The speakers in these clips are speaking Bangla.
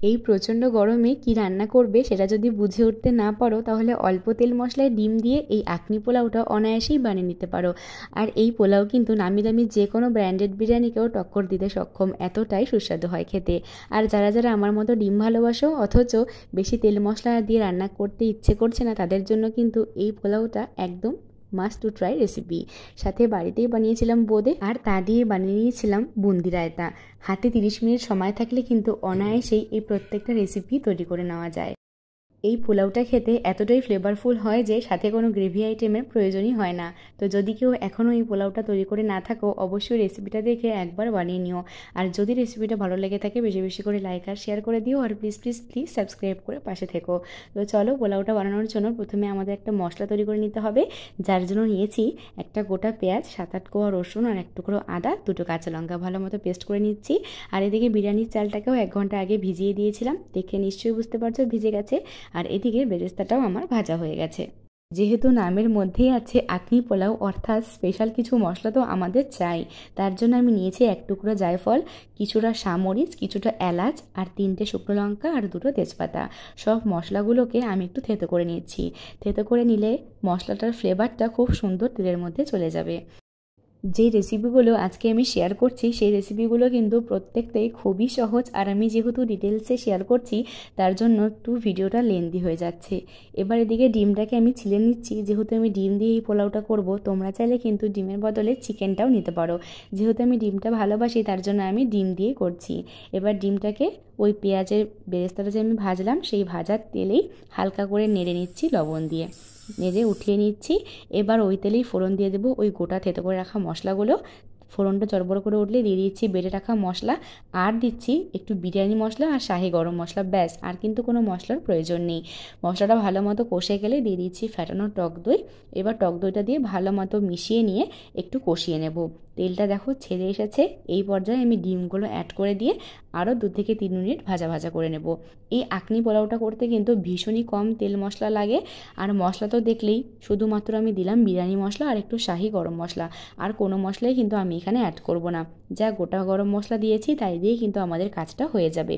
এই প্রচণ্ড গরমে কি রান্না করবে সেটা যদি বুঝে উঠতে না পারো, তাহলে অল্প তেল মশলায় ডিম দিয়ে এই আঁকনি পোলাওটা অনায়াসেই বানিয়ে নিতে পারো। আর এই পোলাও কিন্তু নামি দামি যে কোনো ব্র্যান্ডেড বিরিয়ানিকেও টক্কর দিতে সক্ষম, এতটাই সুস্বাদু হয় খেতে। আর যারা যারা আমার মতো ডিম ভালোবাসো অথচ বেশি তেল মশলা দিয়ে রান্না করতে ইচ্ছে করছে না, তাদের জন্য কিন্তু এই পোলাওটা একদম মাস্ট টু ট্রাই রেসিপি। সাথে বাড়িতেই বানিয়েছিলাম বোঁদে, আর তা দিয়ে বানিয়ে নিয়েছিলাম বুন্দি রায়তা। হাতে 30 মিনিট সময় থাকলে কিন্তু অনায়াসেই এই প্রত্যেকটা রেসিপি তৈরি করে নেওয়া যায়। এই পোলাওটা খেতে এতটাই ফ্লেভারফুল হয় যে সাথে কোনো গ্রেভি আইটেমের প্রয়োজনই হয় না। তো যদি কেউ এখনও এই পোলাওটা তৈরি করে না থাকো, অবশ্যই রেসিপিটা দেখে একবার বানিয়ে নিও। আর যদি রেসিপিটা ভালো লেগে থাকে বেশি বেশি করে লাইক আর শেয়ার করে দিও, আর প্লিজ প্লিজ প্লিজ সাবস্ক্রাইব করে পাশে থেকো। তো চলো, পোলাওটা বানানোর জন্য প্রথমে আমাদের একটা মশলা তৈরি করে নিতে হবে, যার জন্য নিয়েছি একটা গোটা পেঁয়াজ, 7-8 কোয়া রসুন আর এক টুকরো আদা, 2টো কাঁচা লঙ্কা ভালো মতো পেস্ট করে নিচ্ছি। আর এদিকে বিরিয়ানির চালটাকেও 1 ঘন্টা আগে ভিজিয়ে দিয়েছিলাম, দেখে নিশ্চয়ই বুঝতে পারছো ভিজে গেছে। আর এদিকে বেরেস্তাটাও আমার ভাজা হয়ে গেছে। যেহেতু নামের মধ্যেই আছে আঁকনি পোলাও, অর্থাৎ স্পেশাল কিছু মশলা তো আমাদের চাই। তার জন্য আমি নিয়েছি 1 টুকরো জায়ফল, কিছুটা সামরিচ, কিছুটা এলাচ আর 3টে শুকনো লঙ্কা আর 2টো তেজপাতা। সব মশলাগুলোকে আমি একটু থেতো করে নিচ্ছি। থেতো করে নিলে মশলাটার ফ্লেভারটা খুব সুন্দর তেলের মধ্যে চলে যাবে। যে রেসিপিগুলো আজকে আমি শেয়ার করছি সেই রেসিপিগুলো কিন্তু প্রত্যেকটাই খুবই সহজ, আর আমি যেহেতু ডিটেলসে শেয়ার করছি তার জন্য একটু ভিডিওটা লেন্দি হয়ে যাচ্ছে। এবার এদিকে ডিমটাকে আমি ছিলে নিচ্ছি, যেহেতু আমি ডিম দিয়ে এই পোলাওটা করব। তোমরা চাইলে কিন্তু ডিমের বদলে চিকেনটাও নিতে পারো, যেহেতু আমি ডিমটা ভালোবাসি তার জন্য আমি ডিম দিয়ে করছি। এবার ডিমটাকে ওই পেঁয়াজের বেরেস্তাটা যে আমি ভাজলাম সেই ভাজার তেলেই হালকা করে নেড়ে নিচ্ছি লবণ দিয়ে, নেড়ে উঠিয়ে নিচ্ছি। এবার ওই তেলেই ফোড়ন দিয়ে দেবো ওই গোটা থেতো করে রাখা মশলাগুলো। ফোড়নটা চড়বড় করে উঠলে দিয়ে দিচ্ছি বেটে রাখা মশলা, আর দিচ্ছি একটু বিরিয়ানি মশলা আর শাহি গরম মশলা, ব্যাস। আর কিন্তু কোনো মশলার প্রয়োজন নেই। মশলাটা ভালো মতো কষে গেলে দিয়ে দিচ্ছি ফ্যাটানো টক দই। এবার টক দইটা দিয়ে ভালো মতো মিশিয়ে নিয়ে একটু কষিয়ে নেব। তেলটা দেখো ছেড়ে এসেছে, এই পর্যায়ে আমি ডিমগুলো অ্যাড করে দিয়ে আরও 2 থেকে 3 মিনিট ভাজা ভাজা করে নেব। এই আঁকনি পোলাওটা করতে কিন্তু ভীষণই কম তেল মশলা লাগে। আর মশলা তো দেখলেই, শুধুমাত্র আমি দিলাম বিরিয়ানি মশলা আর একটু শাহি গরম মশলা, আর কোনো মশলাই কিন্তু আমি এখানে অ্যাড করব না। যা গোটা গরম মশলা দিয়েছি তাই দিয়ে কিন্তু আমাদের কাজটা হয়ে যাবে।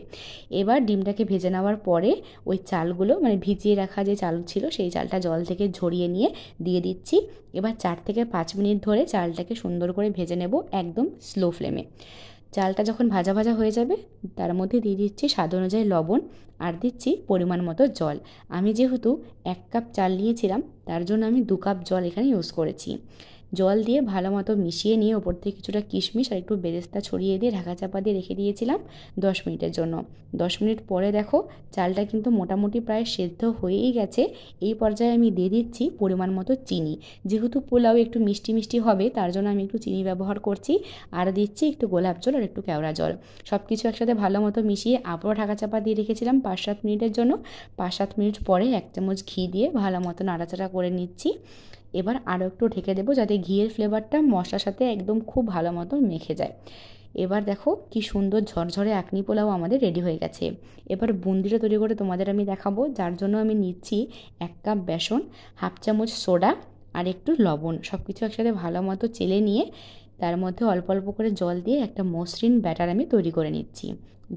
এবার ডিমটাকে ভেজে নেওয়ার পরে ওই চালগুলো, মানে ভিজিয়ে রাখা যে চাল ছিল সেই চালটা জল থেকে ঝরিয়ে নিয়ে দিয়ে দিচ্ছি। এবার 4 থেকে 5 মিনিট ধরে চালটাকে সুন্দর করে ভেজে নেব একদম স্লো ফ্লেমে। চালটা যখন ভাজা ভাজা হয়ে যাবে তার মধ্যে দিয়ে দিচ্ছি স্বাদ অনুযায়ী লবণ, আর দিচ্ছি পরিমাণ মতো জল। আমি যেহেতু 1 কাপ চাল নিয়েছিলাম তার জন্য আমি 2 কাপ জল এখানে ইউজ করেছি। জল দিয়ে ভালো মতো মিশিয়ে নিয়ে ওপর থেকে কিছুটা কিশমিশ আর একটু বেরেস্তা ছড়িয়ে দিয়ে ঢাকা চাপা দিয়ে রেখে দিয়েছিলাম 10 মিনিটের জন্য। 10 মিনিট পরে দেখো চালটা কিন্তু মোটামুটি প্রায় সেদ্ধ হয়েই গেছে। এই পর্যায়ে আমি দিয়ে দিচ্ছি পরিমাণ মতো চিনি। যেহেতু পোলাও একটু মিষ্টি মিষ্টি হবে তার জন্য আমি একটু চিনি ব্যবহার করছি। আর দিচ্ছি একটু গোলাপ জল আর একটু কেওড়া জল। সব কিছু একসাথে ভালো মতো মিশিয়ে আবারও ঢাকা চাপা দিয়ে রেখেছিলাম 5-7 মিনিটের জন্য। 5-7 মিনিট পরে 1 চামচ ঘি দিয়ে ভালো মতো নাড়াচাড়া করে নিচ্ছি। এবার আরও একটু ঢেকে দেবো যাতে ঘিয়ের ফ্লেভারটা মশলার সাথে একদম খুব ভালো মতো মেখে যায়। এবার দেখো কি সুন্দর ঝরঝরে আঁকনি পোলাও আমাদের রেডি হয়ে গেছে। এবার বুন্দিটা তৈরি করে তোমাদের আমি দেখাবো, যার জন্য আমি নিচ্ছি 1 কাপ বেসন, 1/2 চামচ সোডা আর একটু লবণ। সব কিছু একসাথে ভালো মতো চেলে নিয়ে তার মধ্যে অল্প অল্প করে জল দিয়ে একটা মসৃণ ব্যাটার আমি তৈরি করে নিচ্ছি।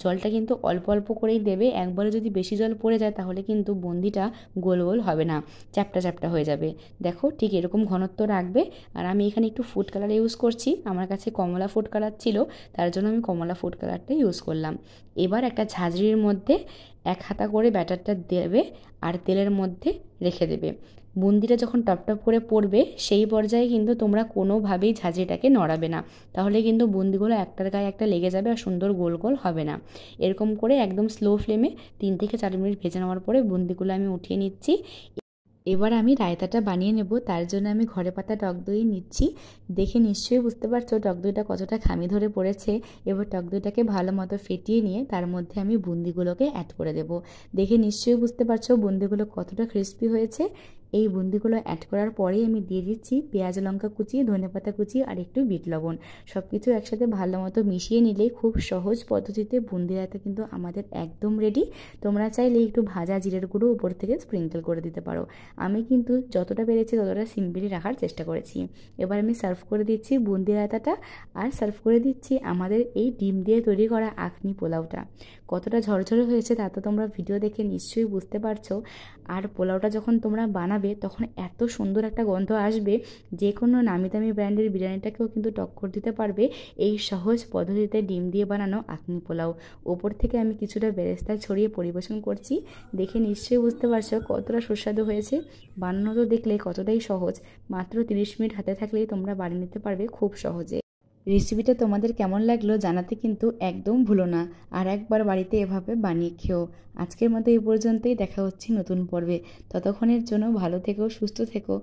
জলটা কিন্তু অল্প অল্প করেই দেবে, একবারে যদি বেশি জল পড়ে যায় তাহলে কিন্তু বুন্দিটা গোল গোল হবে না, চ্যাপটা চ্যাপটা হয়ে যাবে। দেখো ঠিক এরকম ঘনত্ব রাখবে। আর আমি এখানে একটু ফুড কালার ইউজ করছি, আমার কাছে কমলা ফুড কালার ছিল তার জন্য আমি কমলা ফুড কালারটা ইউজ করলাম। এবার একটা ঝাঁঝরির মধ্যে 1 হাতা করে ব্যাটারটা দেবে আর তেলের মধ্যে রেখে দেবে। বুন্দিটা যখন টপটপ করে পড়বে সেই পর্যায়ে কিন্তু তোমরা কোনোভাবেই ঝাঁঝরিটাকে নড়াবে না, তাহলে কিন্তু বুন্দিগুলো একটার গায়ে একটা লেগে যাবে আর সুন্দর গোল গোল হবে না। এরকম করে একদম স্লো ফ্লেমে 3 থেকে 4 মিনিট ভেজে নেওয়ার পরে বুন্দিগুলো আমি উঠিয়ে নিচ্ছি। এবার আমি রায়তাটা বানিয়ে নেব, তার জন্য আমি ঘরে পাতা টক দই নিচ্ছি। দেখে নিশ্চয়ই বুঝতে পারছো টক দইটা কতটা খামি ধরে পড়েছে। এবার টক দইটাকে ভালো মতো ফেটিয়ে নিয়ে তার মধ্যে আমি বুন্দিগুলোকে অ্যাড করে দেব। দেখে নিশ্চয়ই বুঝতে পারছো বুন্দিগুলো কতটা ক্রিস্পি হয়েছে। এই বুন্দিগুলো অ্যাড করার পরেই আমি দিয়ে দিচ্ছি পেঁয়াজ লঙ্কা কুচি, ধনেপাতা কুচি আর একটু বিট লবণ। সব কিছু একসাথে ভালো মতো মিশিয়ে নিলেই খুব সহজ পদ্ধতিতে বুন্দি রায়তা কিন্তু আমাদের একদম রেডি। তোমরা চাইলে একটু ভাজা জিরের গুঁড়ো উপর থেকে স্প্রিঙ্কেল করে দিতে পারো। আমি কিন্তু যতটা পেরেছি ততটা সিম্পলি রাখার চেষ্টা করেছি। এবার আমি সার্ভ করে দিচ্ছি বুন্দি রায়তাটা, আর সার্ভ করে দিচ্ছি আমাদের এই ডিম দিয়ে তৈরি করা আখনি পোলাওটা। কতটা ঝরঝরে হয়েছে তা তো তোমরা ভিডিও দেখে নিশ্চয়ই বুঝতে পারছো। আর পোলাওটা যখন তোমরা বানাবে তখন এত সুন্দর একটা গন্ধ আসবে, যে কোনো নামি দামি ব্র্যান্ডের বিরিয়ানিটাকেও কিন্তু টক্কর দিতে পারবে এই সহজ পদ্ধতিতে ডিম দিয়ে বানানো আখনি পোলাও। ওপর থেকে আমি কিছুটা বেরেস্তা ছড়িয়ে পরিবেশন করছি। দেখে নিশ্চয়ই বুঝতে পারছো কতটা সুস্বাদু হয়েছে। বানানো তো দেখলে কতটাই সহজ, মাত্র 30 মিনিট হাতে থাকলেই তোমরা বানিয়ে নিতে পারবে খুব সহজে। রেসিপিটা তোমাদের কেমন লাগলো জানাতে কিন্তু একদম ভুলো না, আর একবার বাড়িতে এভাবে বানিয়ে খেও। আজকের মতো এই পর্যন্তই, দেখা হচ্ছে নতুন পর্বে। ততক্ষণের জন্য ভালো থেকো, সুস্থ থেকো।